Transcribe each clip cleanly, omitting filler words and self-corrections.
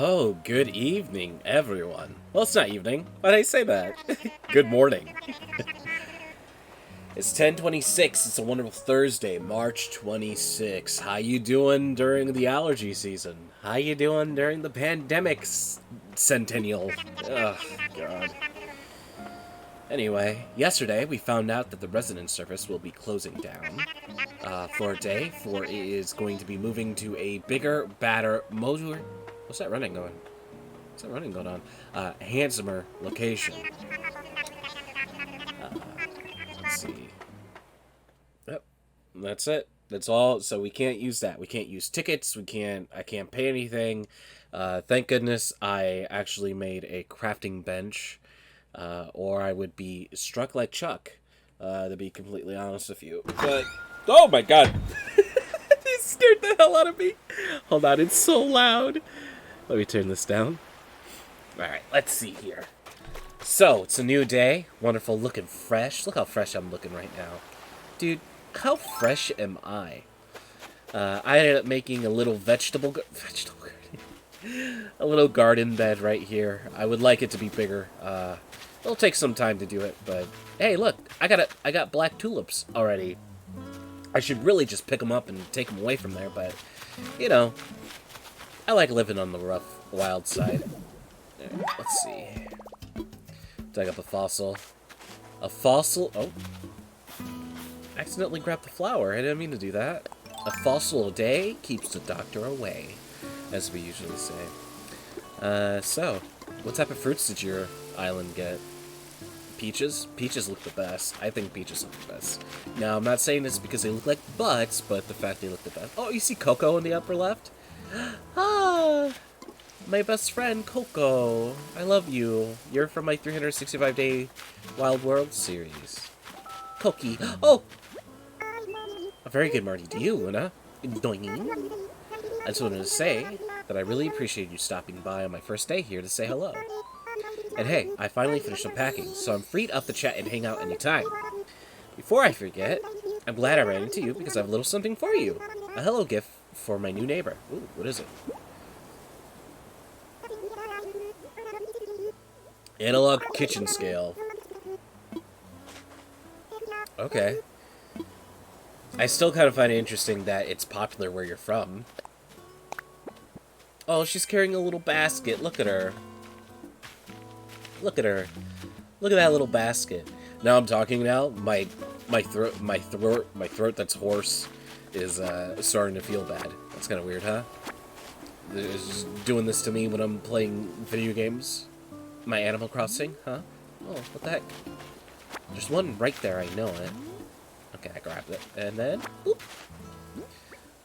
Oh, good evening, everyone. Well, it's not evening. Why did I say that? Good morning. It's 10:26. It's a wonderful Thursday, March 26. How you doing during the allergy season? How you doing during the centennial? Oh, God. Anyway, yesterday we found out that the resident service will be closing down for a day, for it is going to be moving to a bigger, badder, motor. What's that running going? What's that running going on? Handsomer location. Uh, let's see. Yep, that's it. That's all. So we can't use that. We can't use tickets. We can't. I can't pay anything. Thank goodness I actually made a crafting bench, or I would be struck like Chuck. To be completely honest with you, but oh my god, it scared the hell out of me. Hold on, it's so loud. Let me turn this down. Alright, let's see here. So, it's a new day. Wonderful, looking fresh. Look how fresh I'm looking right now. Dude, how fresh am I? I ended up making a little vegetable garden. A little garden bed right here. I would like it to be bigger. It'll take some time to do it, but hey, look, I got black tulips already. I should really just pick them up and take them away from there, but you know, I like living on the rough, wild side. Let's see. Dug up a fossil. A fossil? Oh. Accidentally grabbed the flower. I didn't mean to do that. A fossil a day keeps the doctor away, as we usually say. So, what type of fruits did your island get? Peaches? Peaches look the best. I think peaches look the best. Now, I'm not saying this because they look like butts, but the fact they look the best. Oh, you see Coco in the upper left? Ah! My best friend, Coco. I love you. You're from my 365-day Wild World series. Cokie. Oh! A very good morning to you, Luna. Doing. I just wanted to say that I really appreciate you stopping by on my first day here to say hello. And hey, I finally finished unpacking, so I'm free up to chat and hang out anytime. Before I forget, I'm glad I ran into you because I have a little something for you. A hello gift for my new neighbor. Ooh, what is it? Analog kitchen scale. Okay. I still kind of find it interesting that it's popular where you're from. Oh, she's carrying a little basket. Look at her. Look at her. Look at that little basket. Now I'm talking now. My throat that's hoarse is starting to feel bad. That's kind of weird, huh? It's just doing this to me when I'm playing video games. My Animal Crossing, huh? Oh, what the heck? There's one right there, I know it. Okay, I grabbed it. And then, boop.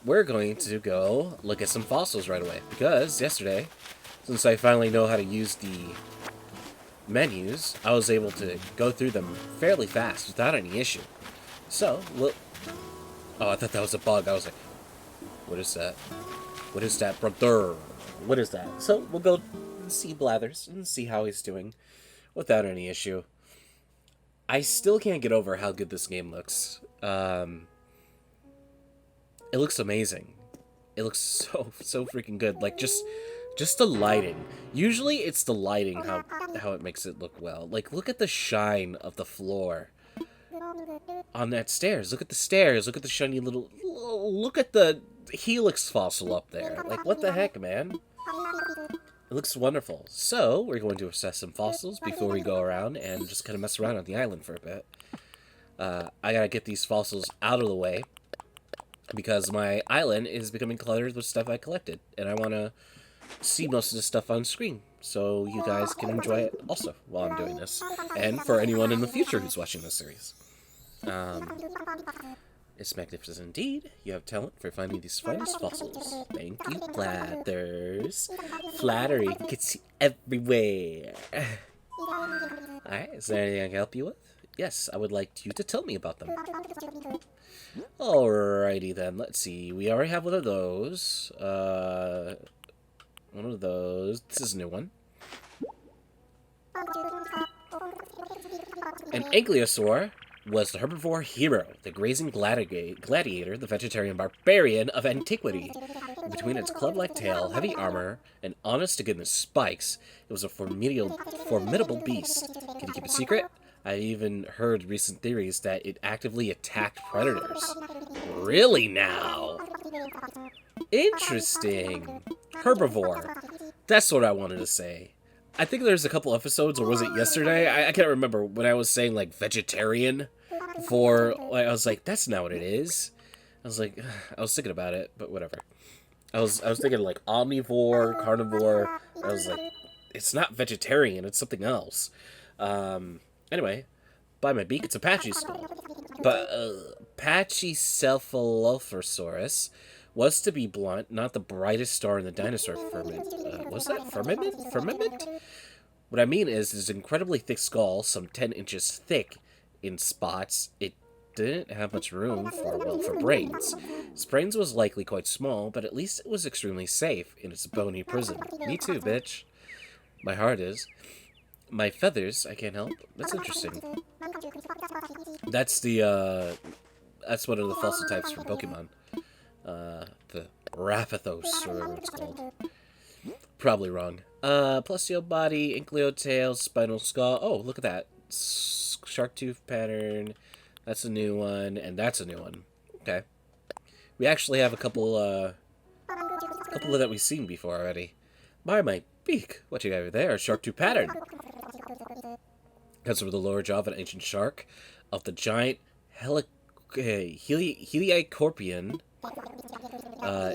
We're going to go look at some fossils right away. Because yesterday, since I finally know how to use the menus, I was able to go through them fairly fast without any issue. So, look. Oh, I thought that was a bug. I was like, what is that? What is that, brother? What is that? So, we'll go see Blathers and see how he's doing without any issue. I still can't get over how good this game looks. It looks amazing. It looks so freaking good. Like just the lighting. Usually it's the lighting how it makes it look well. Like look at the shine of the floor on that stairs. Look at the stairs. Look at the shiny little. Look at the helix fossil up there. Like what the heck, man? It looks wonderful. So, we're going to assess some fossils before we go around and just kind of mess around on the island for a bit. I gotta get these fossils out of the way because my island is becoming cluttered with stuff I collected. And I want to see most of the stuff on screen so you guys can enjoy it also while I'm doing this. And for anyone in the future who's watching this series. It's magnificent indeed. You have talent for finding these finest fossils. Thank you, Blathers. Flattery gets you everywhere. Alright, is there anything I can help you with? Yes, I would like you to tell me about them. Alrighty then, let's see. We already have one of those. One of those. This is a new one. An ankylosaur. was the herbivore hero, the grazing gladiator, the vegetarian barbarian of antiquity. And between its club-like tail, heavy armor, and honest-to-goodness spikes, it was a formidable beast. Can you keep it secret? I even heard recent theories that it actively attacked predators. Really now? Interesting. Herbivore. That's what I wanted to say. I think there's a couple episodes, or was it yesterday? I can't remember, when I was saying, like, vegetarian for, like, I was like, that's not what it is. I was like, I was thinking about it, but whatever. I was thinking, like, omnivore, carnivore. I was like, it's not vegetarian, it's something else. Anyway, by my beak, it's a Pachycephal. But, Pachycephalosaurus was, to be blunt, not the brightest star in the dinosaur firmament. Was that firmament? Firmament? What I mean is, this incredibly thick skull, some 10 inches thick in spots. It didn't have much room for brains. Its brains was likely quite small, but at least it was extremely safe in its bony prison. Me too, bitch. My heart is. My feathers, I can't help. That's interesting. That's the, that's one of the fossil types from Pokemon. The Rapathos, or whatever it's called. Probably wrong. Plesial body, Inkleo tail, spinal skull. Oh, look at that. Shark tooth pattern. That's a new one, and that's a new one. Okay. We actually have a couple that we've seen before already. My beak. What you got over there? Shark tooth pattern. That's over the lower jaw of an ancient shark, of the giant Helicoprion.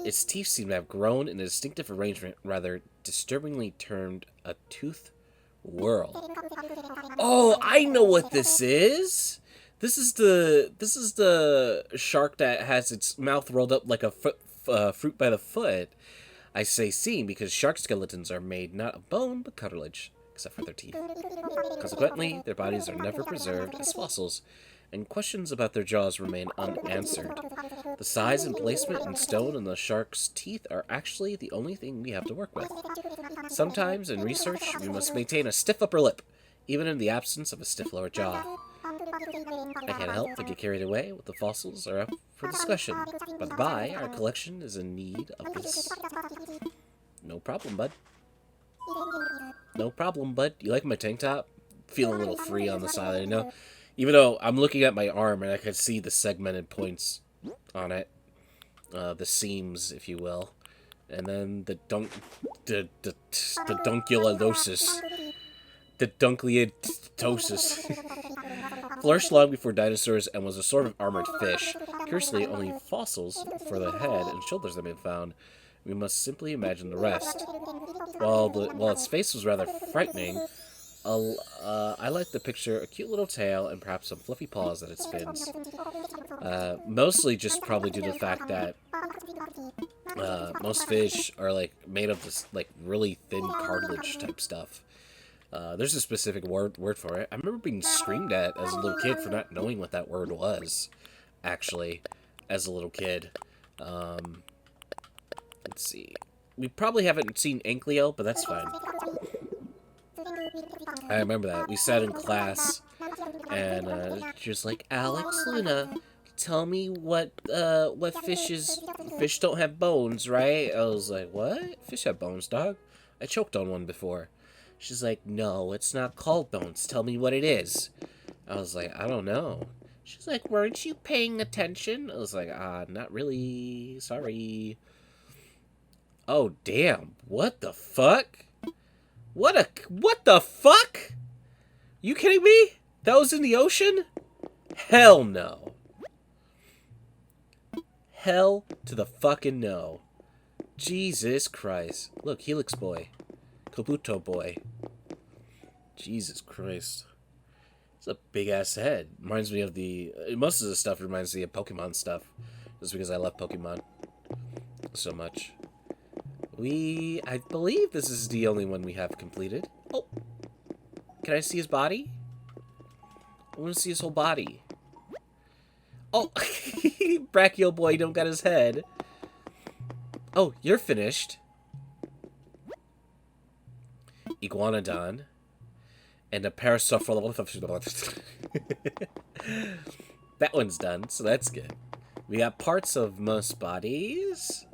Its teeth seem to have grown in a distinctive arrangement, rather disturbingly termed a tooth whorl. Oh, I know what this is. This is the shark that has its mouth rolled up like a fruit by the foot. I say seen because shark skeletons are made not of bone but cartilage, except for their teeth. Consequently, their bodies are never preserved as fossils, and questions about their jaws remain unanswered. The size and placement in stone in the shark's teeth are actually the only thing we have to work with. Sometimes, in research, we must maintain a stiff upper lip, even in the absence of a stiff lower jaw. I can't help but get carried away with the fossils are up for discussion. But by our collection is in need of this. No problem, bud. No problem, bud. You like my tank top? Feel a little free on the side, you know? Even though I'm looking at my arm and I can see the segmented points on it. The seams, if you will. And then the dunculosis. The dunkleotosis. Flourished long before dinosaurs and was a sort of armored fish. Curiously, only fossils for the head and shoulders have been found. We must simply imagine the rest. While its face was rather frightening, I like to picture a cute little tail and perhaps some fluffy paws at its fins. Mostly just probably due to the fact that most fish are like made of this like really thin cartilage type stuff. There's a specific word for it. I remember being screamed at as a little kid for not knowing what that word was, actually, as a little kid. Let's see. We probably haven't seen Ankleo, but that's fine. I remember that. We sat in class, and she was like, Alex, Luna, tell me what fish don't have bones, right? I was like, what? Fish have bones, dog? I choked on one before. She's like, no, it's not called bones. Tell me what it is. I was like, I don't know. She's like, weren't you paying attention? I was like, not really. Sorry. Oh, damn. What the fuck? What the fuck? You kidding me? That was in the ocean? Hell no. Hell to the fucking no. Jesus Christ. Look, Helix boy. Kabuto boy. Jesus Christ. It's a big-ass head. Reminds me of the... Most of the stuff reminds me of Pokemon stuff. Just because I love Pokemon so much. I believe this is the only one we have completed. Oh. Can I see his body? I want to see his whole body. Oh. Brachial boy don't got his head. Oh, you're finished. Iguanodon. And a Paracephalosaurus. That one's done, so that's good. We got parts of most bodies.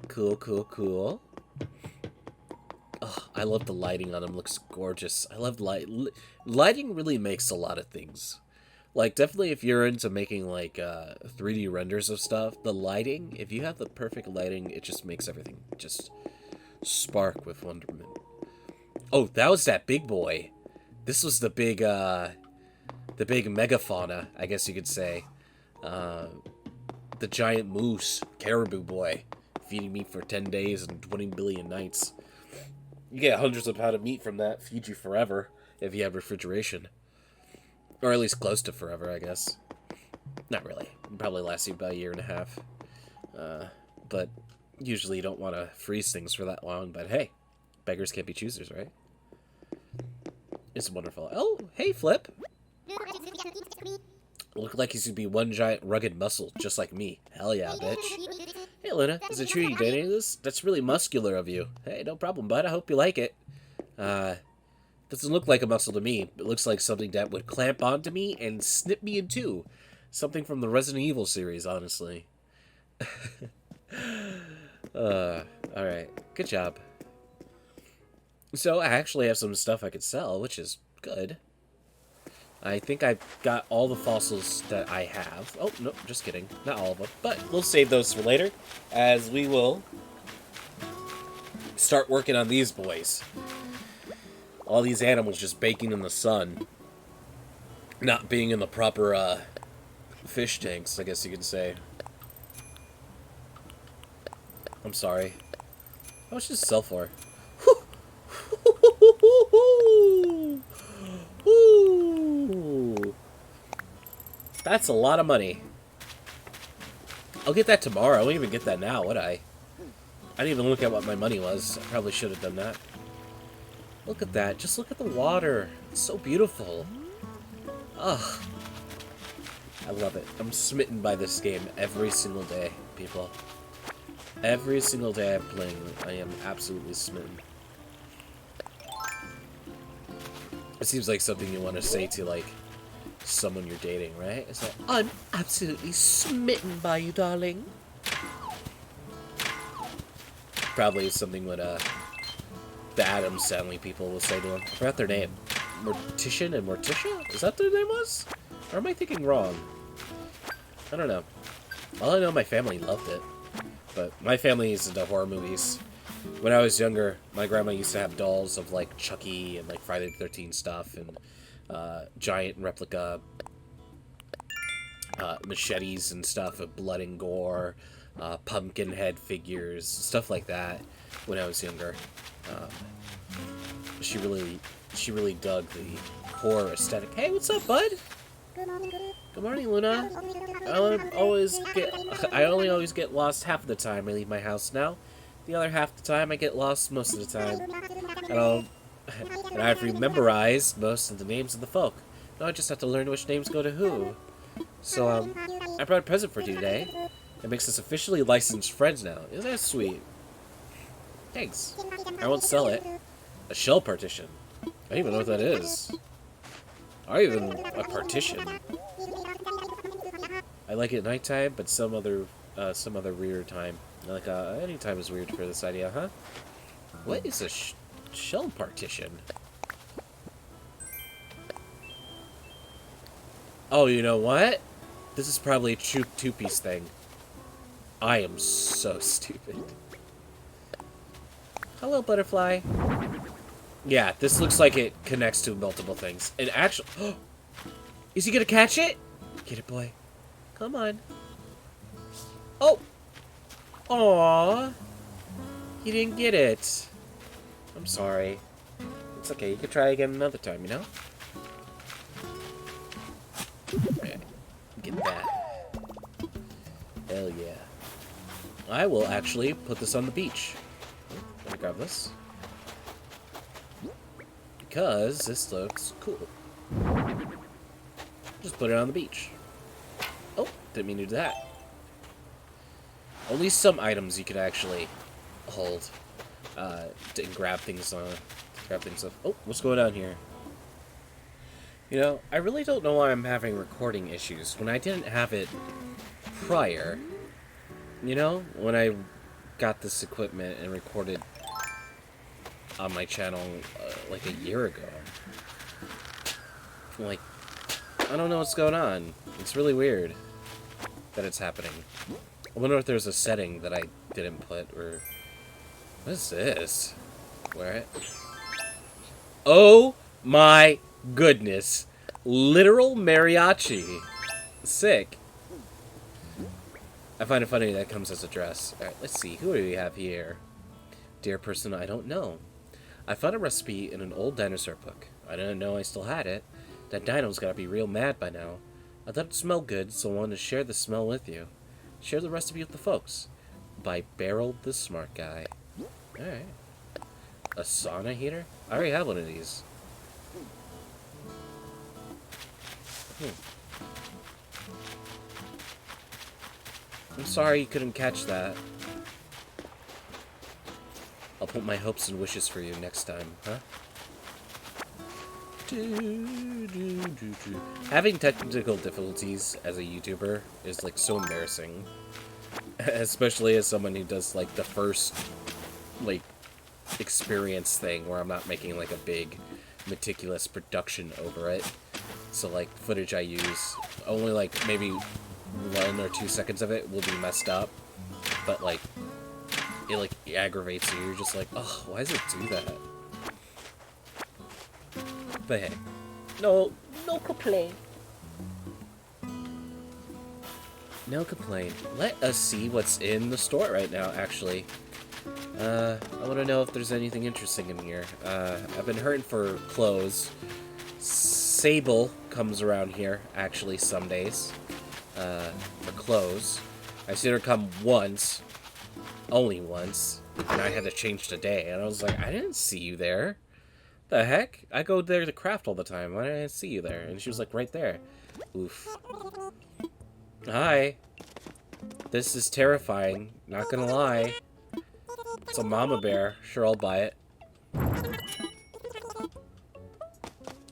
Cool, cool, cool. Oh, I love the lighting on them. Looks gorgeous. I love light. Lighting really makes a lot of things. Like, definitely if you're into making, like, 3D renders of stuff, the lighting, if you have the perfect lighting, it just makes everything just spark with wonderment. Oh, that was that big boy. This was the big megafauna, I guess you could say. The giant moose, caribou boy, feeding me for 10 days and 20 billion nights. You get hundreds of pounds of meat from that, feed you forever, if you have refrigeration. Or at least close to forever, I guess. Not really. It'll probably last you about a year and a half. But usually you don't want to freeze things for that long, but hey, beggars can't be choosers, right? It's wonderful. Oh, hey, Flip! Look like he's gonna be one giant rugged muscle, just like me. Hell yeah, bitch. Hey, Luna, is it true you did any of this? That's really muscular of you. Hey, no problem, bud. I hope you like it. Doesn't look like a muscle to me. It looks like something that would clamp onto me and snip me in two. Something from the Resident Evil series, honestly. Alright. Good job. So, I actually have some stuff I could sell, which is good. I think I've got all the fossils that I have. Oh, no, just kidding. Not all of them. But we'll save those for later, as we will start working on these boys. All these animals just baking in the sun. Not being in the proper, fish tanks, I guess you could say. I'm sorry. How much does it sell for? Ooh. That's a lot of money. I'll get that tomorrow. I won't even get that now, would I? I didn't even look at what my money was. I probably should have done that. Look at that. Just look at the water. It's so beautiful. Ugh. I love it. I'm smitten by this game every single day, people. Every single day I'm playing, I am absolutely smitten. It seems like something you want to say to, like, someone you're dating, right? It's like, I'm absolutely smitten by you, darling. Probably something what, the Addams Family people will say to them. I forgot their name. Mortician and Morticia? Is that their name was? Or am I thinking wrong? I don't know. All I know, my family loved it. But my family is into horror movies. When I was younger, my grandma used to have dolls of, like, Chucky and, like, Friday the 13th stuff and giant replica machetes and stuff of blood and gore, pumpkin head figures, stuff like that when I was younger. She really dug the horror aesthetic. Hey, what's up, bud? Good morning, Luna. I only always get lost half of the time I leave my house now. The other half the time I get lost most of the time. And I've memorized most of the names of the folk. Now I just have to learn which names go to who. So, I brought a present for you today. It makes us officially licensed friends now. Isn't that sweet? Thanks. I won't sell it. A shell partition. I don't even know what that is. Or even a partition. I like it at nighttime, but some other weird time. Like, any time is weird for this idea, huh? What is a shell partition? Oh, you know what? This is probably a two-piece thing. I am so stupid. Hello, butterfly. Yeah, this looks like it connects to multiple things. And actually... Oh, is he gonna catch it? Get it, boy. Come on. Oh! Aww. He didn't get it. I'm sorry. It's okay, you can try again another time, you know? Okay. Get that. Hell yeah. I will actually put this on the beach. Let me grab this. Because this looks cool. Just put it on the beach. Oh, didn't mean to do that. Only some items you could actually hold and grab things on. Grab things up. Oh, what's going on here? You know, I really don't know why I'm having recording issues when I didn't have it prior. You know, when I got this equipment and recorded on my channel like a year ago. Like, I don't know what's going on. It's really weird that it's happening. I wonder if there's a setting that I didn't put, or... What is this? Where? Oh my goodness. Literal mariachi. Sick. I find it funny that comes as a dress. Alright, let's see. Who do we have here? Dear person, I don't know. I found a recipe in an old dinosaur book. I didn't know I still had it. That dino's gotta be real mad by now. I thought it smelled good, so I wanted to share the smell with you. Share the recipe with the folks. By Beryl the Smart Guy. Alright. A sauna heater? I already have one of these. I'm sorry you couldn't catch that. I'll put my hopes and wishes for you next time, huh? Having technical difficulties as a YouTuber is like so embarrassing. Especially as someone who does like the first like experience thing where I'm not making like a big meticulous production over it. So like footage I use, only like maybe 1 or 2 seconds of it will be messed up. But like it like aggravates you. You're just like, oh, why does it do that? But hey, no complaint. No complaint. Let us see what's in the store right now, actually. I want to know if there's anything interesting in here. I've been hurting for clothes. Sable comes around here, actually, some days. For clothes. I've seen her come once. Only once. And I had to change today. And I was like, I didn't see you there. The heck? I go there to craft all the time. Why didn't I see you there? And she was like, right there. Oof. Hi. This is terrifying. Not gonna lie. It's a mama bear. Sure, I'll buy it.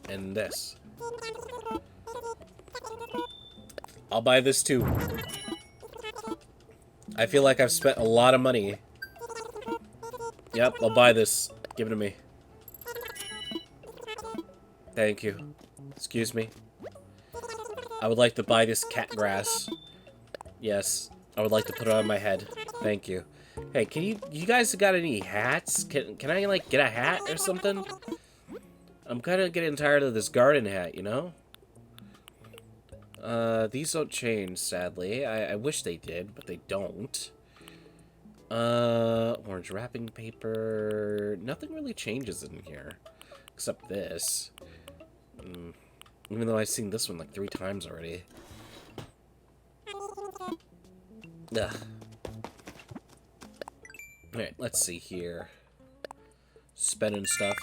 And this. I'll buy this too. I feel like I've spent a lot of money. Yep, I'll buy this. Give it to me. Thank you. Excuse me. I would like to buy this cat grass. Yes, I would like to put it on my head. Thank you. Hey, can you guys got any hats? Can I like get a hat or something? I'm kind of getting tired of this garden hat, you know? These don't change, sadly. I wish they did, but they don't. Orange wrapping paper. Nothing really changes in here. Except this. Even though I've seen this one like 3 times already. Ugh. Alright, let's see here. Spending stuff.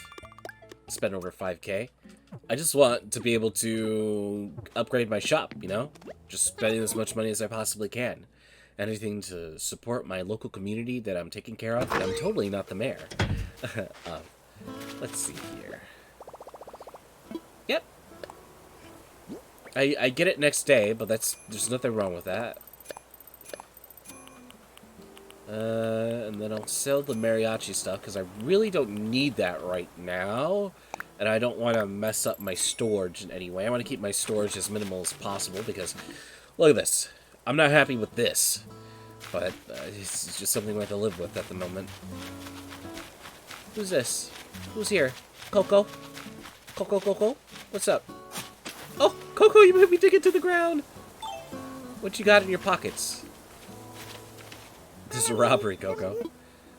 Spend over 5K. I just want to be able to upgrade my shop, you know? Just spending as much money as I possibly can. Anything to support my local community that I'm taking care of. And I'm totally not the mayor. Let's see here. Yep. I get it next day, but there's nothing wrong with that. And then I'll sell the mariachi stuff, because I really don't need that right now. And I don't want to mess up my storage in any way. I want to keep my storage as minimal as possible, because, look at this. I'm not happy with this. But it's just something I have to live with at the moment. Who's this? Who's here? Coco? Coco? What's up? Oh, Coco, you made me dig into the ground! What you got in your pockets? This is a robbery, Coco.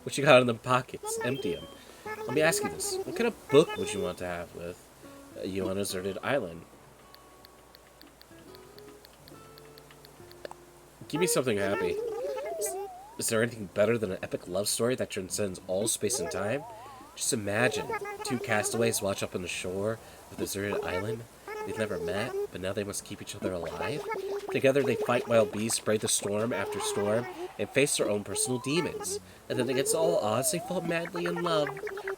What you got in the pockets? Empty them. Let me ask you this. What kind of book would you want to have with you on a deserted island? Give me something happy. Is there anything better than an epic love story that transcends all space and time? Just imagine 2 castaways wash up on the shore of a deserted island. They've never met, but now they must keep each other alive. Together they fight wild beasts, brave the storm after storm, and face their own personal demons. And then against all odds, they fall madly in love.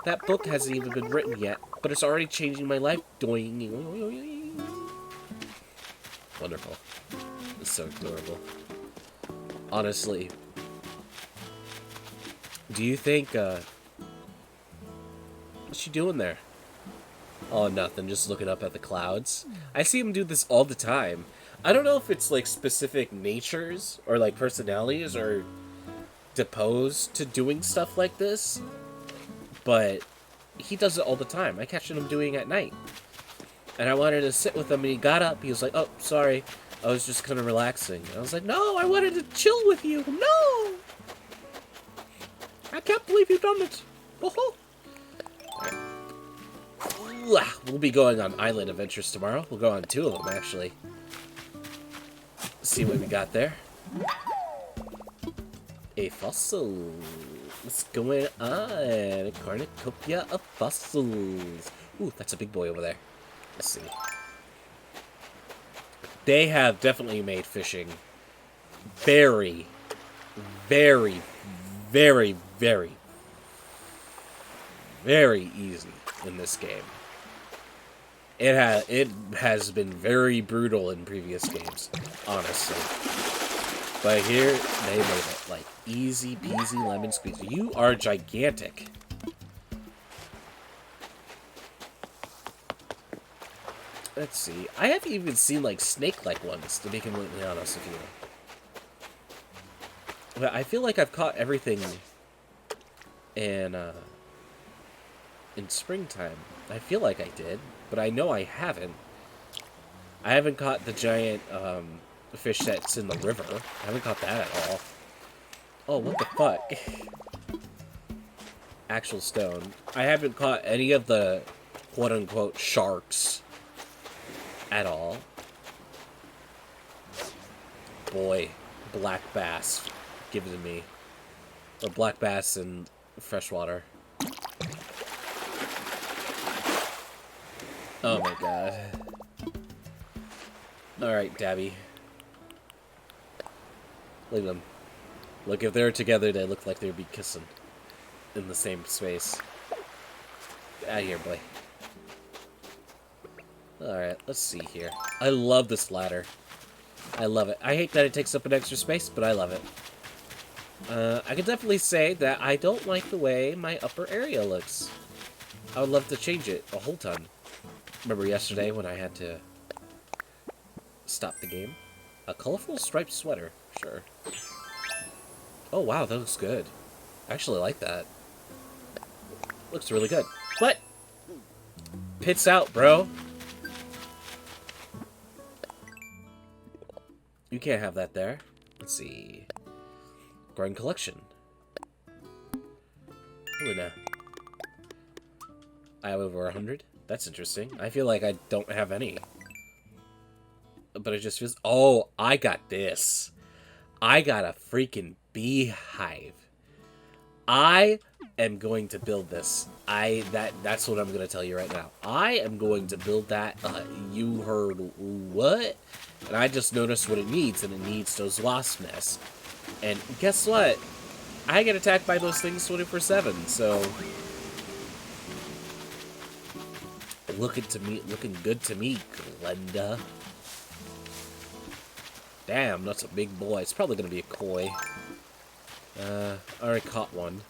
That book hasn't even been written yet, but it's already changing my life. Doing. wonderful. It's so adorable. Honestly. Do you think, what's she doing there? Oh, nothing. Just looking up at the clouds. I see him do this all the time. I don't know if it's, like, specific natures or, like, personalities or deposed to doing stuff like this, but he does it all the time. I catch him doing it at night. And I wanted to sit with him, and he got up. He was like, oh, sorry. I was just kind of relaxing. And I was like, no, I wanted to chill with you. No! I can't believe you've done it. Oh-ho. We'll be going on island adventures tomorrow. We'll go on 2 of them, actually. See what we got there. A fossil. What's going on? A cornucopia of fossils. Ooh, that's a big boy over there. Let's see. They have definitely made fishing very, very, very, very, very easy in this game. It has been very brutal in previous games, honestly. But here, they made it, like, easy peasy lemon squeezy. You are gigantic. Let's see. I haven't even seen, like, snake-like ones, to be completely honest with you. But I feel like I've caught everything in springtime. I feel like I did, but I know I haven't. I haven't caught the giant, fish that's in the river. I haven't caught that at all. Oh, what the fuck? Actual stone. I haven't caught any of the quote-unquote sharks at all. Boy, black bass. Give it to me. Or black bass in freshwater. Oh my god. Alright, Dabby. Leave them. Look, if they're together, they look like they'd be kissing in the same space. Get out of here, boy. Alright, let's see here. I love this ladder. I love it. I hate that it takes up an extra space, but I love it. I can definitely say that I don't like the way my upper area looks. I would love to change it a whole ton. Remember yesterday when I had to stop the game? A colorful striped sweater. Sure. Oh, wow, that looks good. I actually like that. Looks really good. What? Pits out, bro. You can't have that there. Let's see. Garden collection. Luna. I have over 100. That's interesting. I feel like I don't have any. But it just feels... Oh, I got this. I got a freaking beehive. I am going to build this. That's what I'm going to tell you right now. I am going to build that. You heard what? And I just noticed what it needs, and it needs those wasp nests. And guess what? I get attacked by those things 24/7, so... Looking good to me, Glenda. Damn, that's a big boy. It's probably gonna be a koi. I already caught one.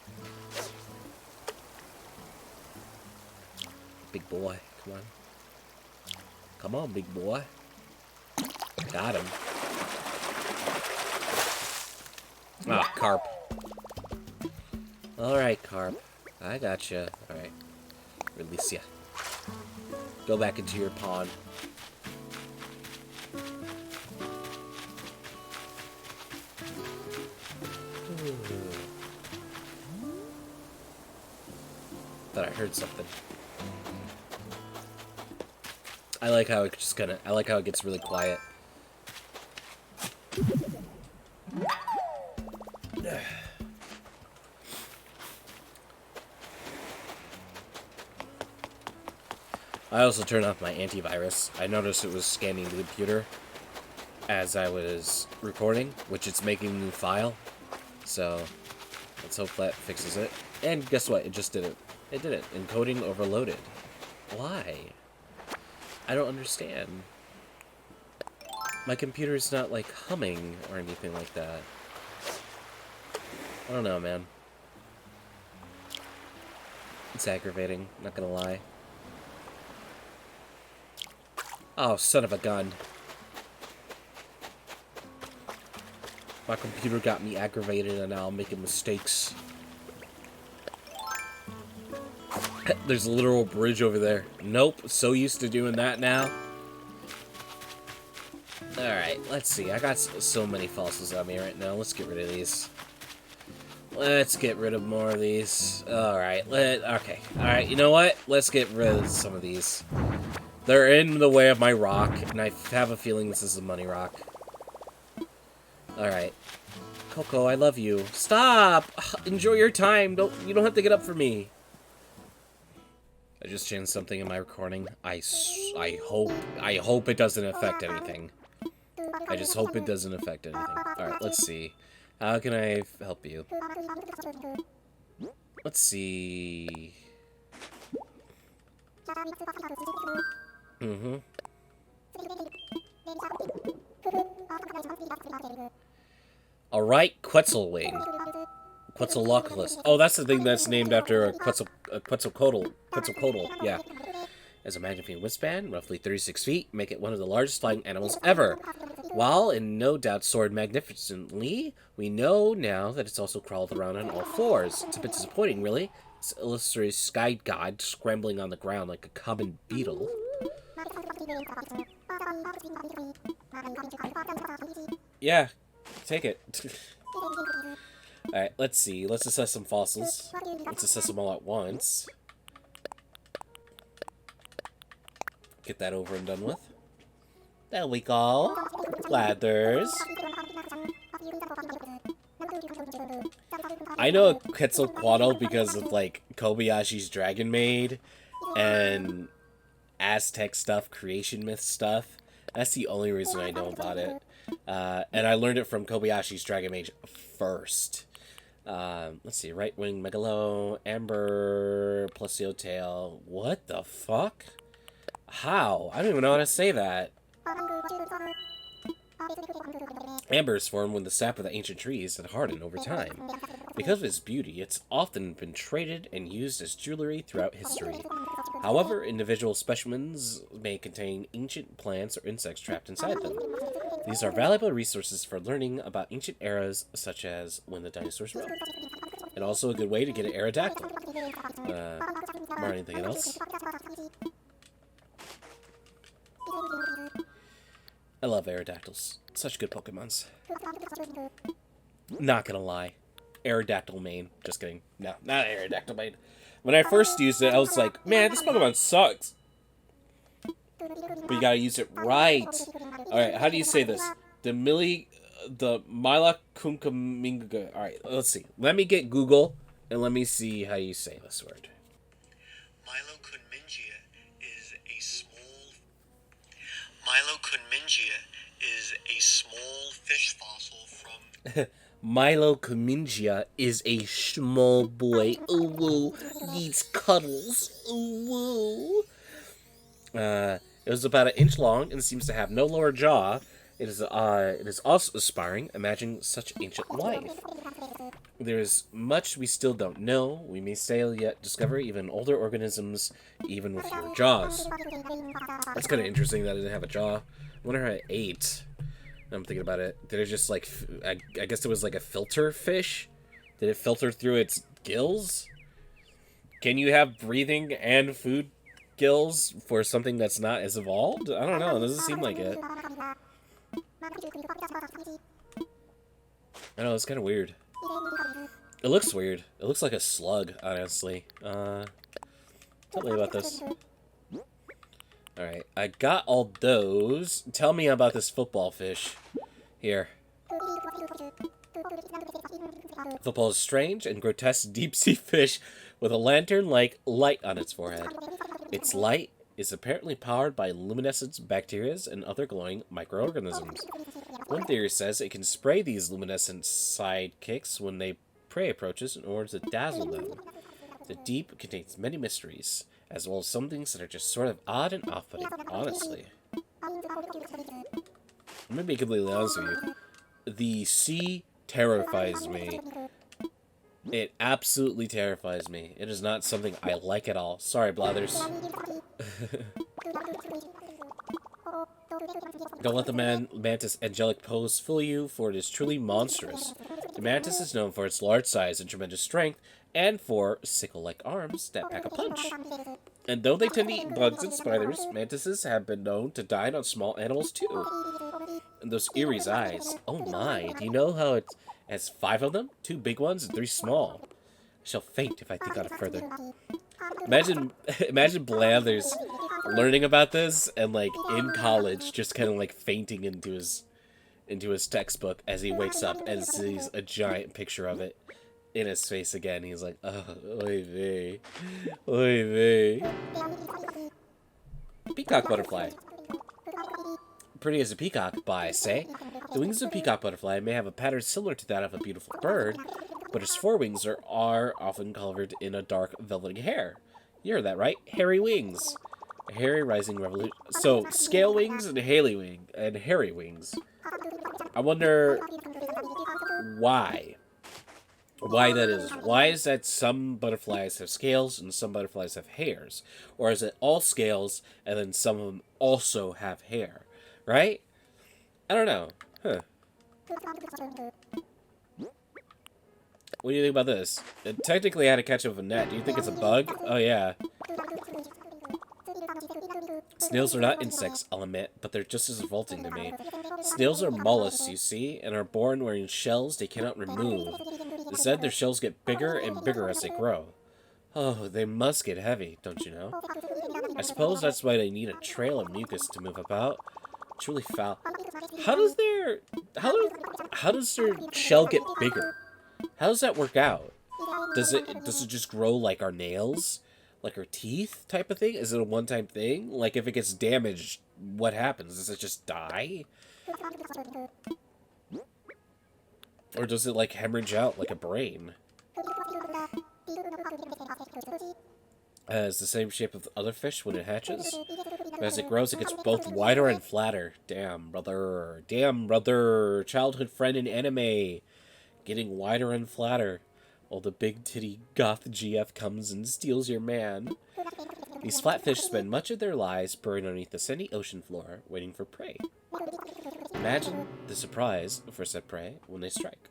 Big boy, come on. Come on, big boy. Got him. Ah, carp. Alright, carp. I gotcha. Alright. Release ya. Go back into your pond. Thought I heard something. I like how it just kinda... I like how it gets really quiet. I also turned off my antivirus. I noticed it was scanning the computer as I was recording, which it's making a new file. So, let's hope that fixes it. And guess what? It just did it. It did it. Encoding overloaded. Why? I don't understand. My computer's not, like, humming or anything like that. I don't know, man. It's aggravating, not gonna lie. Oh, son of a gun. My computer got me aggravated and now I'm making mistakes. There's a literal bridge over there. Nope, so used to doing that now. Alright, let's see. I got so many fossils on me right now. Let's get rid of these. Let's get rid of more of these. Alright, okay. Alright, you know what? Let's get rid of some of these. They're in the way of my rock, and I have a feeling this is a money rock. Alright. Coco, I love you. Stop! Enjoy your time. You don't have to get up for me. I just changed something in my recording. I hope it doesn't affect anything. I just hope it doesn't affect anything. Alright, let's see. How can I help you? Let's see. Alright, Quetzalwing. Quetzalcoatlus. Oh, that's the thing that's named after a Quetzalcoatl. Quetzalcoatl, yeah. As a magnificent wingspan, roughly 36 feet, make it one of the largest flying animals ever. While and no doubt soared magnificently, we know now that it's also crawled around on all fours. It's a bit disappointing, really. It's an illustrious sky god scrambling on the ground like a common beetle. Yeah, take it. Alright, let's see. Let's assess some fossils. Let's assess them all at once. Get that over and done with. There we go. Blathers. I know Quetzalcoatl because of, like, Kobayashi's Dragon Maid and Aztec stuff, creation myth stuff. That's the only reason I know about it. And I learned it from Kobayashi's Dragon Maid first. Let's see. Right wing Megalo, Amber, Plesio Tail. What the fuck? How? I don't even know how to say that. Amber is formed when the sap of the ancient trees had hardened over time. Because of its beauty, it's often been traded and used as jewelry throughout history. However, individual specimens may contain ancient plants or insects trapped inside them. These are valuable resources for learning about ancient eras, such as when the dinosaurs roamed. And also a good way to get an Aerodactyl. Or anything else. I love Aerodactyls. Such good Pokemons. Not gonna lie. Aerodactyl main. Just kidding. No, not Aerodactyl main. When I first used it, I was like, man, this Pokemon sucks. But you gotta use it right. Alright, how do you say this? The Milakunkaminga. Alright, let's see. Let me get Google, and let me see how you say this word. Milokunmingia is a small fish fossil from... Milokunmingia is a small boy. Ooh, woo. These cuddles. Ooh, woo. It was about an inch long and seems to have no lower jaw. It is also aspiring, imagining such ancient life. There is much we still don't know. We may still yet discover even older organisms, even with fewer jaws. That's kind of interesting that it didn't have a jaw. I wonder how it ate. I'm thinking about it. Did it just, like, I guess it was like a filter fish? Did it filter through its gills? Can you have breathing and food gills for something that's not as evolved? I don't know. It doesn't seem like it. I know, it's kind of weird. It looks weird. It looks like a slug, honestly. Tell me about this. Alright, I got all those. Tell me about this football fish. Here. Football is strange and grotesque deep-sea fish with a lantern-like light on its forehead. Its light is apparently powered by luminescent bacteria and other glowing microorganisms. One theory says it can spray these luminescent sidekicks when they prey approaches in order to dazzle them. The deep contains many mysteries, as well as some things that are just sort of odd and off-putting, honestly. I'm gonna be completely honest with you. The sea terrifies me. It absolutely terrifies me. It is not something I like at all. Sorry, Blathers. Don't let the mantis angelic pose fool you, for it is truly monstrous. The mantis is known for its large size and tremendous strength, and for sickle-like arms that pack a punch. And though they tend to eat bugs and spiders, mantises have been known to dine on small animals too. And those eerie eyes. Oh my, do you know how it has 5 of them? 2 big ones and 3 small. I shall faint if I think on it further. Imagine Blathers learning about this and, like, in college, just kind of, like, fainting into his textbook as he wakes up and sees a giant picture of it in his face again. He's like, oh, oy vey. Oy vey. Peacock butterfly. Pretty as a peacock, but I say. The wings of a peacock butterfly may have a pattern similar to that of a beautiful bird, but its forewings are often covered in a dark velvety hair. You heard that right? Hairy wings. A hairy rising revolution. So, scale wings and hairy wings. I wonder why. Why that is. Why is that some butterflies have scales and some butterflies have hairs? Or is it all scales and then some of them also have hair? Right? I don't know. Huh. What do you think about this? It technically had to catch it with a net. Do you think it's a bug? Oh, yeah. Snails are not insects, I'll admit, but they're just as revolting to me. Snails are mollusks, you see, and are born wearing shells they cannot remove. Instead, their shells get bigger and bigger as they grow. Oh, they must get heavy, don't you know? I suppose that's why they need a trail of mucus to move about. Truly foul. How does their shell get bigger? How does that work out? Does it just grow like our nails? Like our teeth type of thing? Is it a one-time thing? Like if it gets damaged, what happens? Does it just die? Or does it like hemorrhage out like a brain? It's the same shape of other fish when it hatches. But as it grows, it gets both wider and flatter. Damn, brother. Damn, brother. Childhood friend in anime. Getting wider and flatter. While the big titty goth GF comes and steals your man. These flatfish spend much of their lives buried underneath the sandy ocean floor, waiting for prey. Imagine the surprise for said prey when they strike.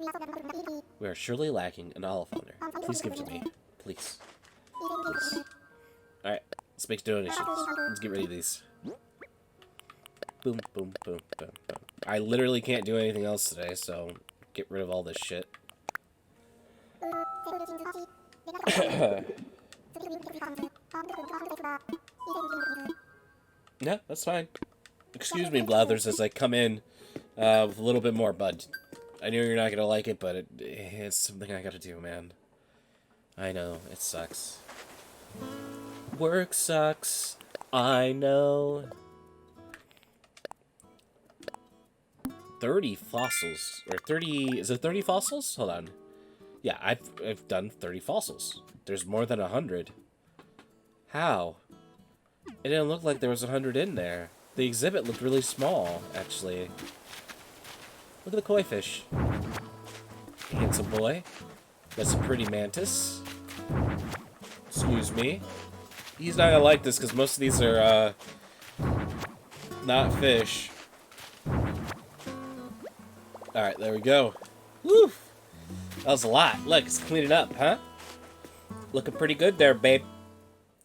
We are surely lacking an olifauner. Please give it to me. Please. Please. Alright, let's make donations. Let's get rid of these. Boom, boom, boom, boom, boom. I literally can't do anything else today, so get rid of all this shit. Yeah, that's fine. Excuse me, Blathers, as I come in with a little bit more bud. I know you're not gonna like it, but it's something I gotta do, man. I know, it sucks. Work sucks. I know. 30 fossils. Or 30... Is it 30 fossils? Hold on. Yeah, I've done 30 fossils. There's more than 100. How? It didn't look like there was 100 in there. The exhibit looked really small, actually. Look at the koi fish. Handsome boy. That's a pretty mantis. Excuse me. He's not gonna like this because most of these are, not fish. Alright, there we go. Woo! That was a lot. Look, it's cleaning up, huh? Looking pretty good there, babe.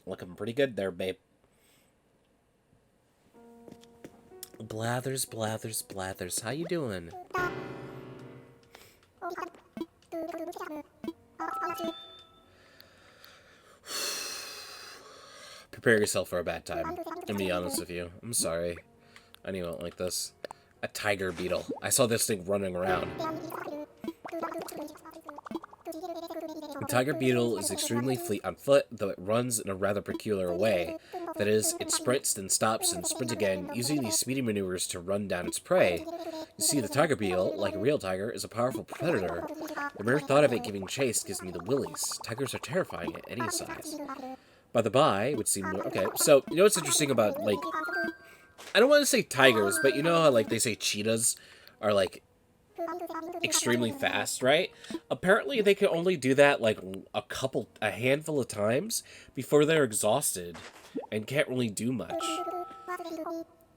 Looking pretty good there, babe. Blathers, Blathers, Blathers. How you doing? Prepare yourself for a bad time. I'm gonna be honest with you. I'm sorry. I knew you won't like this. A tiger beetle. I saw this thing running around. The tiger beetle is extremely fleet on foot, though it runs in a rather peculiar way. That is, it sprints, then stops, and sprints again, using these speedy maneuvers to run down its prey. You see, the tiger beetle, like a real tiger, is a powerful predator. The mere thought of it giving chase gives me the willies. Tigers are terrifying at any size. By the by, it would seem... Okay, so, you know what's interesting about, like, I don't want to say tigers, but you know how like they say cheetahs are like extremely fast, right? Apparently they can only do that like a handful of times before they're exhausted and can't really do much.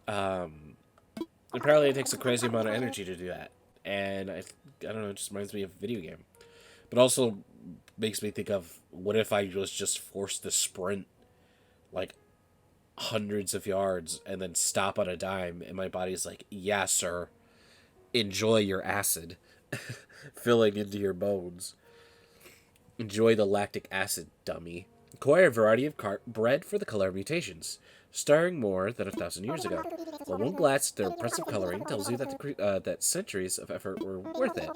Apparently it takes a crazy amount of energy to do that. And I don't know, it just reminds me of a video game. But also makes me think of, what if I was just forced to sprint like hundreds of yards and then stop on a dime and my body's like, yeah, sir, enjoy your acid filling into your bones. Enjoy the lactic acid, dummy. Acquire a variety of bred for the color mutations, starting more than 1,000 years ago. While one glance at their impressive coloring tells you that that centuries of effort were worth it.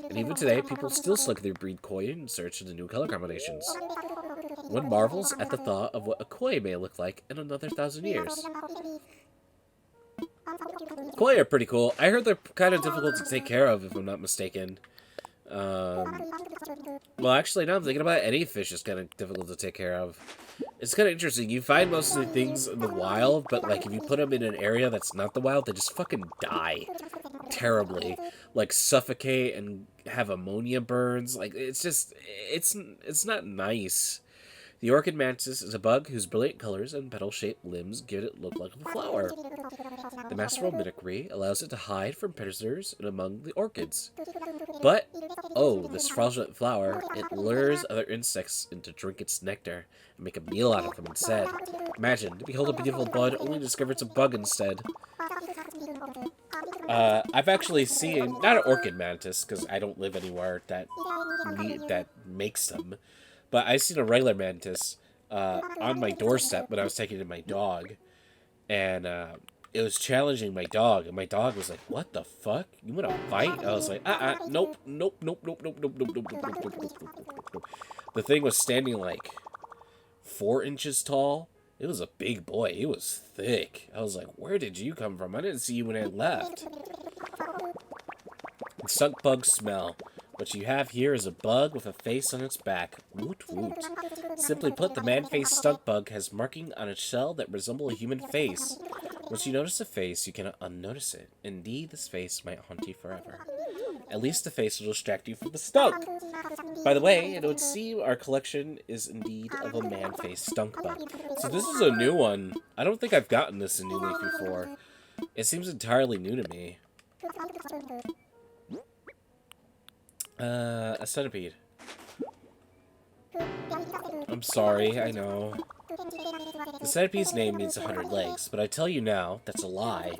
And even today, people still selectively breed koi in search of the new color combinations. One marvels at the thought of what a koi may look like in another 1,000 years. Koi are pretty cool. I heard they're kind of difficult to take care of, if I'm not mistaken. Well, actually, now I'm thinking about it, any fish is kind of difficult to take care of. It's kind of interesting. You find most of the things in the wild, but, like, if you put them in an area that's not the wild, they just fucking die terribly. Like, suffocate and have ammonia burns. Like, it's just, it's not nice. The orchid mantis is a bug whose brilliant colors and petal-shaped limbs give it look like a flower. The masterful mimicry allows it to hide from predators and among the orchids. But, oh, this fraudulent flower, it lures other insects in to drink its nectar and make a meal out of them instead. Imagine, to behold a beautiful bud, only to discover it's a bug instead. I've actually seen, not an orchid mantis, because I don't live anywhere that makes them, but I've seen a regular mantis on my doorstep when I was taking in my dog, and it was challenging my dog, and my dog was like, "What the fuck? You want to fight?" I was like, nope, nope, nope, nope, nope, nope, nope, nope, nope, nope, nope, nope, nope, nope. The thing was standing like 4 inches tall. It was a big boy. It was thick. I was like, "Where did you come from? I didn't see you when I left." The skunk bug smell. What you have here is a bug with a face on its back. Woot woot. Simply put, the man-faced skunk bug has marking on its shell that resemble a human face. Once you notice a face, you cannot unnotice it. Indeed, this face might haunt you forever. At least the face will distract you from the skunk. By the way, it would seem our collection is indeed of a man-faced skunk bug. So this is a new one. I don't think I've gotten this in New Leaf before. It seems entirely new to me. A centipede. I'm sorry, I know. The centipede's name means 100 legs, but I tell you now, that's a lie.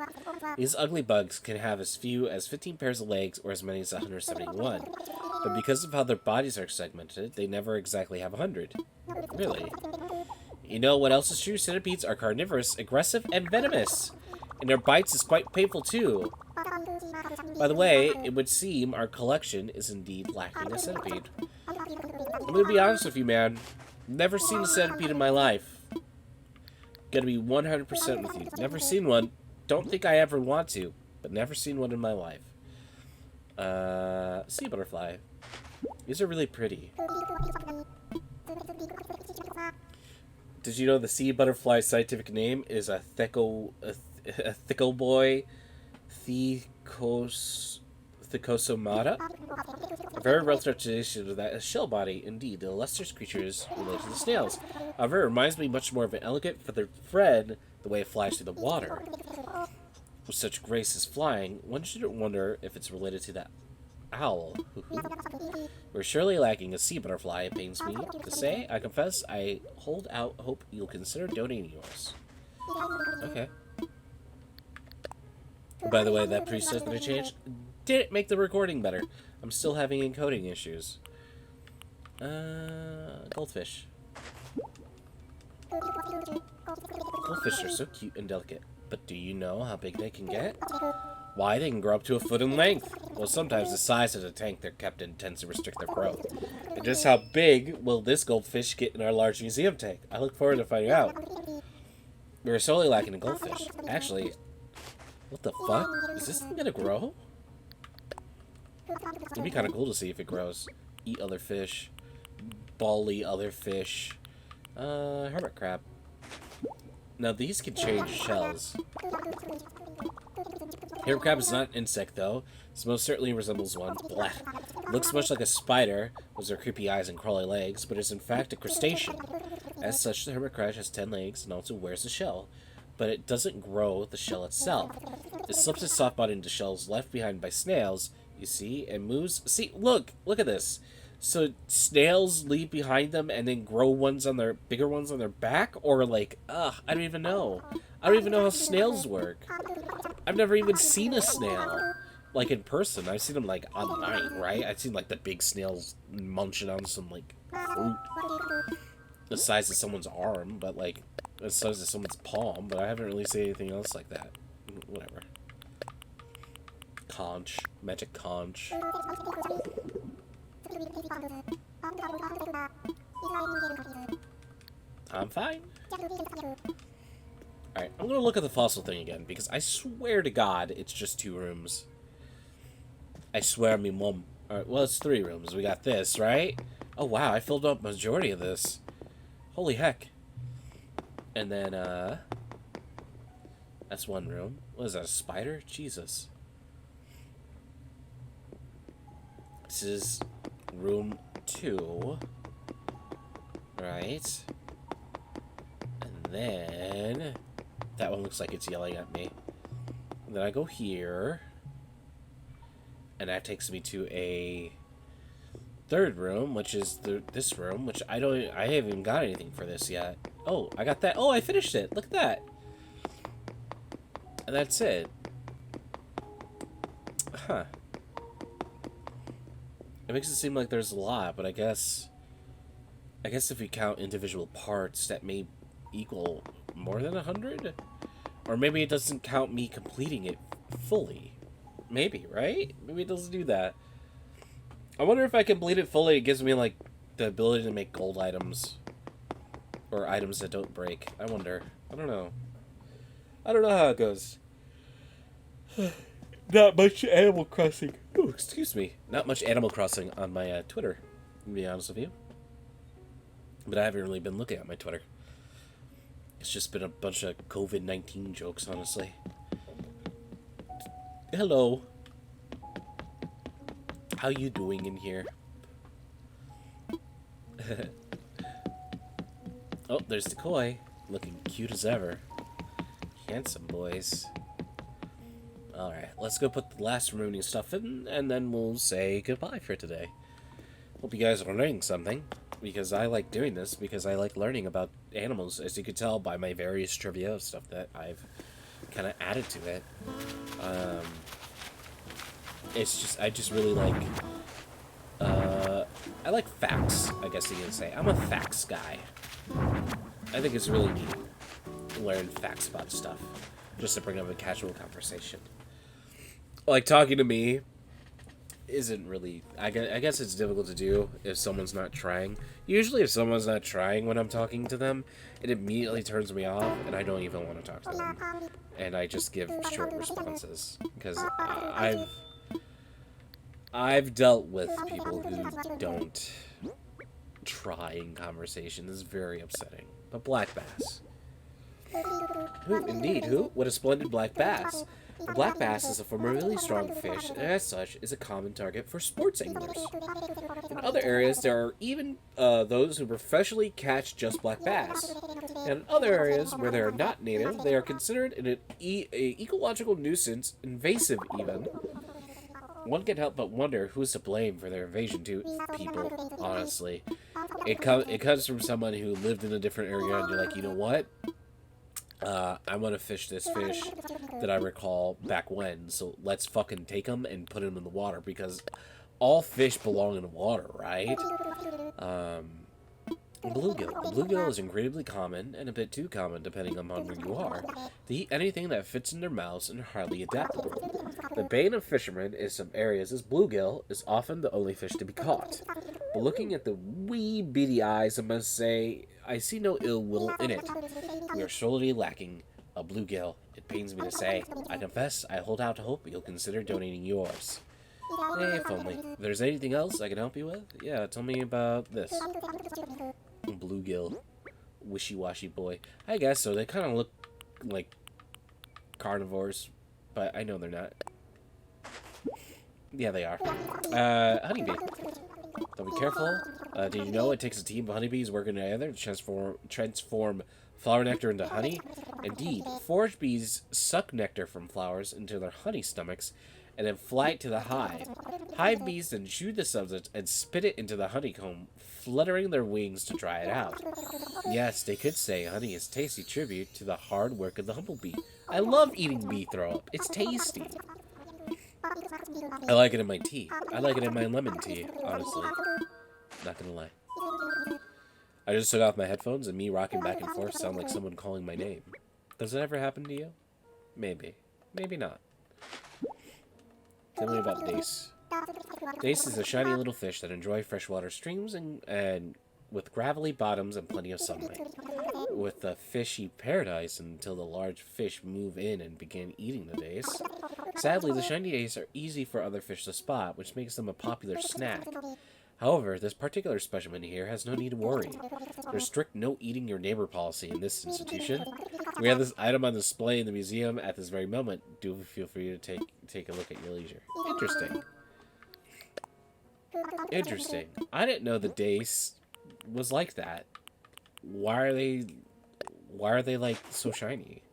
These ugly bugs can have as few as 15 pairs of legs or as many as 171. But because of how their bodies are segmented, they never exactly have 100. Really. You know what else is true? Centipedes are carnivorous, aggressive, and venomous. And their bites is quite painful too. By the way, it would seem our collection is indeed lacking a centipede. I'm gonna be honest with you, man. Never seen a centipede in my life. Gonna be 100% with you. Never seen one. Don't think I ever want to, but never seen one in my life. Sea butterfly. These are really pretty. Did you know the sea butterfly's scientific name is a thickleboy thicosomata? A very relative tradition of that is shell body. Indeed, the lustrous creatures related to the snails. However, it reminds me much more of an elegant feathered thread, the way it flies through the water. With such grace as flying, one shouldn't wonder if it's related to that owl. We're surely lacking a sea butterfly, it pains me to say. I confess, I hold out hope you'll consider donating yours. Okay. By the way, that preset that I changed didn't make the recording better. I'm still having encoding issues. Goldfish. Goldfish are so cute and delicate, but do you know how big they can get? Why, they can grow up to 1 foot in length. Well, sometimes the size of the tank they're kept in tends to restrict their growth. And just how big will this goldfish get in our large museum tank? I look forward to finding out. We're solely lacking a goldfish. Actually, what the fuck? Is this thing gonna grow? It'd be kind of cool to see if it grows. Eat other fish. Bally other fish. Hermit crab. Now these can change shells. Hermit crab is not an insect, though. This most certainly resembles one. Blah. It looks much like a spider, with their creepy eyes and crawly legs, but is in fact a crustacean. As such, the hermit crab has 10 legs and also wears a shell, but it doesn't grow the shell itself. It slips its soft body into shells left behind by snails, you see, and moves... See, look at this. So snails leave behind them and then grow bigger ones on their back? Or like, I don't even know. I don't even know how snails work. I've never even seen a snail, like, in person. I've seen them, like, online, right? I've seen, like, the big snails munching on some, like, fruit the size of someone's arm, but, like, the size of someone's palm, but I haven't really seen anything else like that. Whatever. Conch. Magic conch. I'm fine. Alright, I'm gonna look at the fossil thing again, because I swear to God, it's just 2 rooms. I swear me mum. Alright, well, it's 3 rooms. We got this, right? Oh, wow, I filled up majority of this. Holy heck. And then, that's 1 room. What is that, a spider? Jesus. This is room 2. Right. And then... that one looks like it's yelling at me. And then I go here. And that takes me to a 3rd room, which is this room, which I haven't even got anything for this yet. Oh, I got that. Oh, I finished it. Look at that. And that's it. Huh. It makes it seem like there's a lot, but I guess if you count individual parts, that may equal more than 100? Or maybe it doesn't count me completing it fully. Maybe, right? Maybe it doesn't do that. I wonder if I complete it fully, it gives me, like, the ability to make gold items. Or items that don't break. I wonder. I don't know. I don't know how it goes. Not much Animal Crossing. Ooh, excuse me. Not much Animal Crossing on my Twitter, to be honest with you. But I haven't really been looking at my Twitter. It's just been a bunch of COVID-19 jokes, honestly. Hello. How you doing in here? Oh, there's the koi. Looking cute as ever. Handsome boys. Alright, let's go put the last remaining stuff in, and then we'll say goodbye for today. Hope you guys are learning something, because I like doing this, because I like learning about animals, as you could tell by my various trivia stuff that I've kind of added to it. It's just, I just really like, I like facts, I guess you could say. I'm a facts guy. I think it's really neat to learn facts about stuff, just to bring up a casual conversation. Like, talking to me isn't really... I guess it's difficult to do if someone's not trying. Usually if someone's not trying when I'm talking to them, it immediately turns me off, and I don't even want to talk to them. And I just give short responses. Because I've dealt with people who don't try in conversation. This is very upsetting. But black bass. Who, indeed, who? What a splendid black bass. The black bass is a formidably strong fish, and as such, is a common target for sports anglers. In other areas, there are even those who professionally catch just black bass. And in other areas, where they are not native, they are considered an ecological nuisance, invasive even. One can't help but wonder who's to blame for their invasion to people, honestly. It comes from someone who lived in a different area, and you're like, you know what? I want to fish this fish that I recall back when, so let's fucking take him and put him in the water, because all fish belong in the water, right? Bluegill. The bluegill is incredibly common, and a bit too common depending on where you are. They eat anything that fits in their mouths and are highly adaptable. The bane of fishermen in some areas is bluegill is often the only fish to be caught. But looking at the wee beady eyes, I must say, I see no ill will in it. We are sorely lacking a bluegill, it pains me to say. I confess, I hold out hope you'll consider donating yours. If only. If there's anything else I can help you with, yeah, tell me about this. Bluegill. wishy-washy boy. I guess so. They kind of look like carnivores, but I know they're not. Yeah, they are. Honeybee. So be careful. Did you know it takes a team of honeybees working together to transform flower nectar into honey? Indeed, forage bees suck nectar from flowers into their honey stomachs and then fly it to the hive. Hive bees then chew the substance and spit it into the honeycomb, fluttering their wings to dry it out. Yes, they could say honey is tasty tribute to the hard work of the humblebee. I love eating bee throw up. It's tasty. I like it in my tea. I like it in my lemon tea, honestly. Not gonna lie. I just took off my headphones and me rocking back and forth sound like someone calling my name. Does that ever happen to you? Maybe. Maybe not. Tell me about Dace. Dace is a shiny little fish that enjoy freshwater streams and with gravelly bottoms and plenty of sunlight. With a fishy paradise until the large fish move in and begin eating the dace. Sadly, the shiny dace are easy for other fish to spot, which makes them a popular snack. However, this particular specimen here has no need to worry. There's strict no eating your neighbor policy in this institution. We have this item on display in the museum at this very moment. Do feel free to take a look at your leisure. Interesting. Interesting. I didn't know the dace was like that. Why are they like so shiny?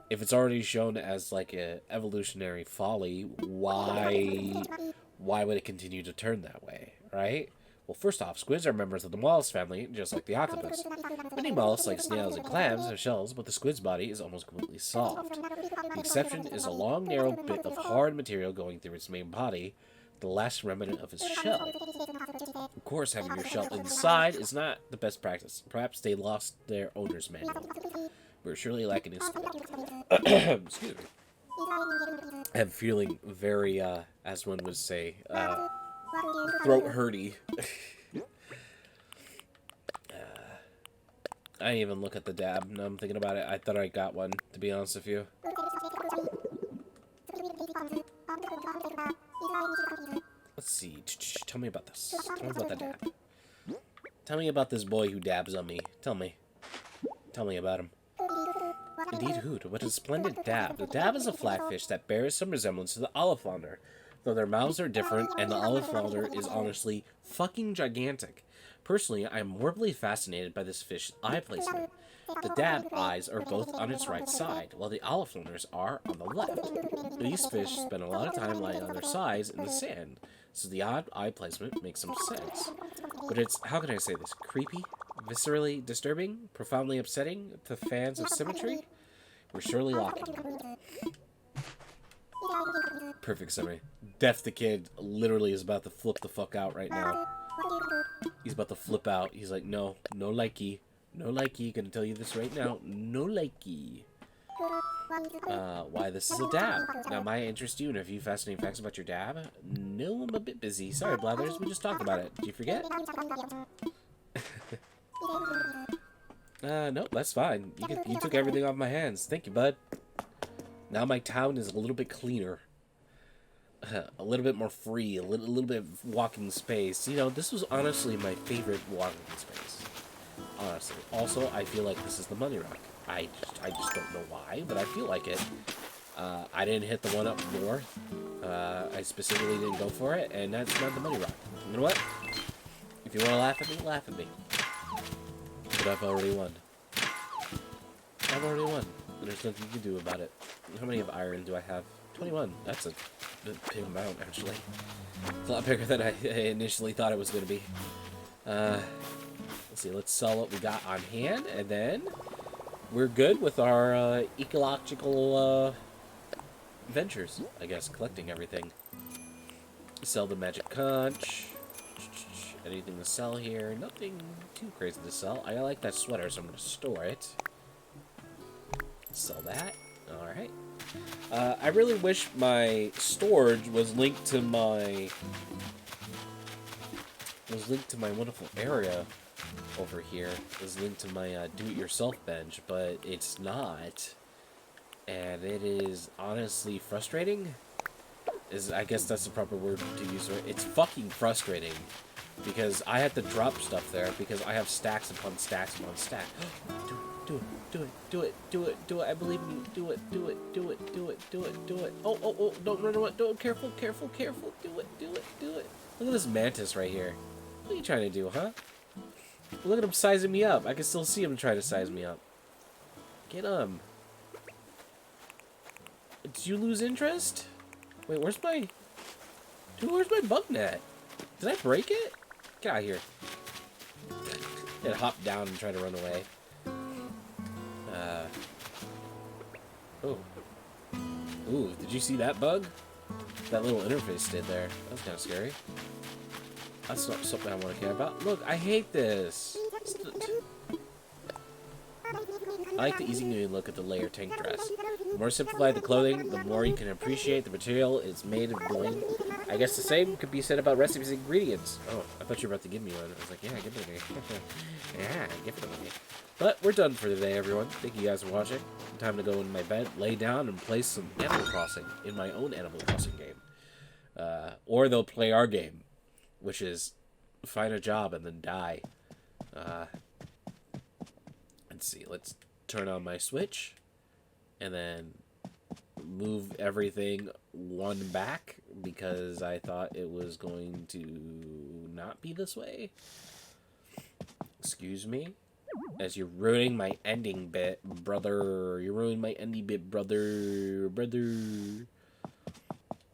If it's already shown as like a evolutionary folly, why would it continue to turn that way, right? Well, first off, squids are members of the mollusk family, just like the octopus. Many mollusks, like snails and clams, have shells, but the squid's body is almost completely soft. The exception is a long, narrow bit of hard material going through its main body, the last remnant of its shell. Of course, having your shell inside is not the best practice. Perhaps they lost their owner's manual. We're surely lacking in skill. Excuse me. I'm feeling very, as one would say, throat hurty. I didn't even look at the dab. Now I'm thinking about it. I thought I got one, to be honest with you. Let's see. Tell me about this. Tell me about the dab. Tell me about this boy who dabs on me. Tell me. Tell me about him. Indeed, hoot. What a splendid dab. The dab is a flatfish that bears some resemblance to the olive flounder, though their mouths are different, and the olive flounder is honestly fucking gigantic. Personally, I am morbidly fascinated by this fish's eye placement. The dab eyes are both on its right side, while the olive flounders are on the left. These fish spend a lot of time lying on their sides in the sand, so the odd eye placement makes some sense. But it's, how can I say this, creepy, viscerally disturbing, profoundly upsetting to fans of symmetry? We're surely locking. Perfect summary. Def the kid literally is about to flip the fuck out right now. He's about to flip out. He's like, no, no likey. No likey. Gonna tell you this right now. No likey. Why this is a dab. Now, might interest you in a few fascinating facts about your dab? No, I'm a bit busy. Sorry, Blathers. We just talked about it. Did you forget? Nope, that's fine. You took everything off my hands. Thank you, bud. Now my town is a little bit cleaner. A little bit more free. A little bit of walking space. You know, this was honestly my favorite walking space. Honestly. Also, I feel like this is the money rock. I just don't know why, but I feel like it. I didn't hit the one up north. I specifically didn't go for it, and that's not the money rock. You know what? If you want to laugh at me, laugh at me. But I've already won. I've already won. There's nothing you can do about it. How many of iron do I have? 21. That's a big amount, actually. It's a lot bigger than I initially thought it was going to be. Let's see. Let's sell what we got on hand, and then we're good with our ecological ventures, I guess, collecting everything. Sell the magic conch. Anything to sell here? Nothing too crazy to sell. I like that sweater, so I'm going to store it. Sell that. Alright. I really wish my storage was linked to my wonderful area over here. It was linked to my do-it-yourself bench, but it's not. And it is honestly frustrating. I guess that's the proper word to use. It's fucking frustrating because I have to drop stuff there because I have stacks upon stacks upon stacks. Do it, do it, do it, do it, do it. I believe in you. Do it, do it, do it, do it, do it, do it. Oh, oh, oh, don't run away. Don't, careful, careful, careful. Do it, do it, do it. Look at this mantis right here. What are you trying to do, huh? Look at him sizing me up. I can still see him trying to size me up. Get him. Did you lose interest? Wait, where's my... Dude, where's my bug net? Did I break it? Get out of here. It hopped down and tried to run away. Oh. Ooh, did you see that bug? That little interface did there. That was kind of scary. That's not something I want to care about. Look, I hate this. I like the easy-going look at the layer tank dress. The more simplified the clothing, the more you can appreciate the material it's made of doing. I guess the same could be said about recipes and ingredients. Oh, I thought you were about to give me one. I was like, yeah, give it to me. Yeah, give it to me. But we're done for today, everyone. Thank you guys for watching. Time to go in my bed, lay down, and play some Animal Crossing in my own Animal Crossing game. Or they'll play our game, which is find a job and then die. Let's see. Let's turn on my Switch and then move everything one back because I thought it was going to not be this way. Excuse me. As you're ruining my ending bit, brother. You're ruining my ending bit, brother. Brother.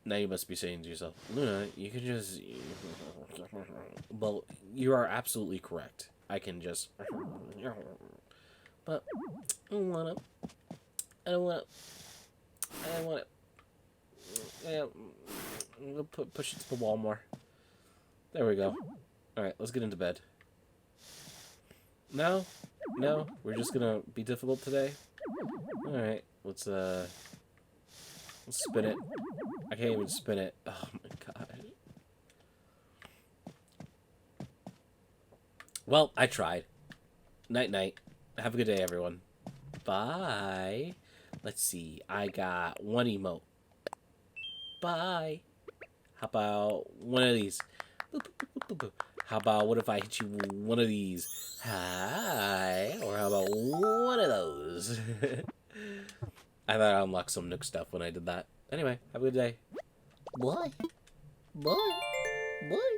Now you must be saying to yourself, Luna, you can just... Well, you are absolutely correct. I can just... But I don't want to. I don't want to. I don't want to. Yeah, I'm going to push it to the wall more. There we go. Alright, let's get into bed. No? No? We're just gonna be difficult today? Alright, let's spin it. I can't even spin it. Oh my god. Well, I tried. Night-night. Have a good day, everyone. Bye. Let's see. I got one emote. Bye. How about one of these? Boop, boop, boop, boop, boop. How about what if I hit you one of these? Hi. Or how about one of those? I thought I unlocked some Nook stuff when I did that. Anyway, have a good day. Bye. Bye. Bye.